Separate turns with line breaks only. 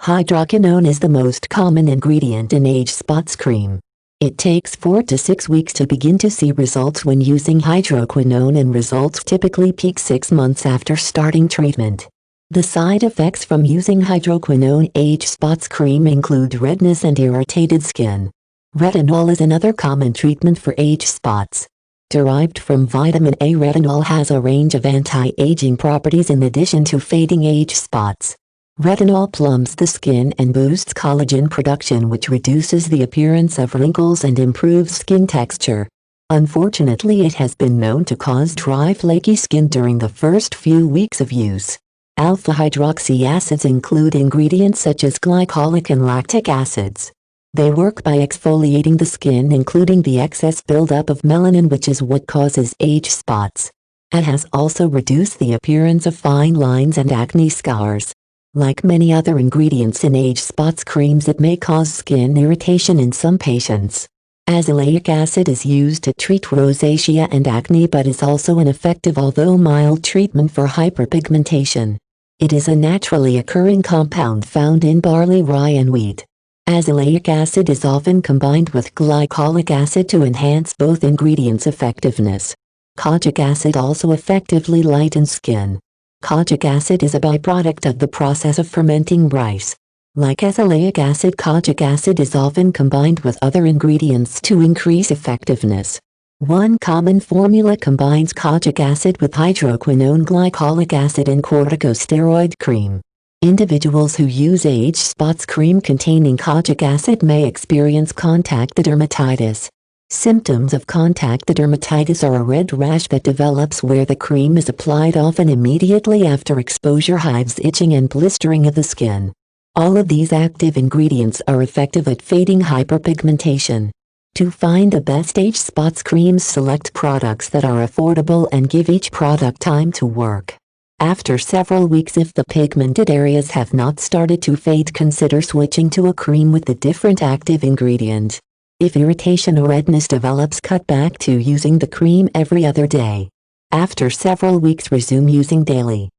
Hydroquinone is the most common ingredient in age spots cream. It takes 4 to 6 weeks to begin to see results when using hydroquinone, and results typically peak 6 months after starting treatment. The side effects from using hydroquinone age spots cream include redness and irritated skin. Retinol is another common treatment for age spots. Derived from vitamin A, retinol has a range of anti-aging properties in addition to fading age spots. Retinol plumps the skin and boosts collagen production, which reduces the appearance of wrinkles and improves skin texture. Unfortunately, it has been known to cause dry, flaky skin during the first few weeks of use. Alpha-hydroxy acids include ingredients such as glycolic and lactic acids. They work by exfoliating the skin, including the excess buildup of melanin, which is what causes age spots. It has also reduced the appearance of fine lines and acne scars. Like many other ingredients in age spots creams, it may cause skin irritation in some patients. Azelaic acid is used to treat rosacea and acne, but is also an effective although mild treatment for hyperpigmentation. It is a naturally occurring compound found in barley, rye and wheat. Azelaic acid is often combined with glycolic acid to enhance both ingredients' effectiveness. Kojic acid also effectively lightens skin. Kojic acid is a byproduct of the process of fermenting rice. Like azelaic acid, kojic acid is often combined with other ingredients to increase effectiveness. One common formula combines kojic acid with hydroquinone, glycolic acid and corticosteroid cream. Individuals who use age spots cream containing kojic acid may experience contact dermatitis. Symptoms of contact dermatitis are a red rash that develops where the cream is applied, often immediately after exposure, hives, itching and blistering of the skin. All of these active ingredients are effective at fading hyperpigmentation. To find the best age spots creams, select products that are affordable and give each product time to work. After several weeks, if the pigmented areas have not started to fade, consider switching to a cream with a different active ingredient. If irritation or redness develops, cut back to using the cream every other day. After several weeks, resume using daily.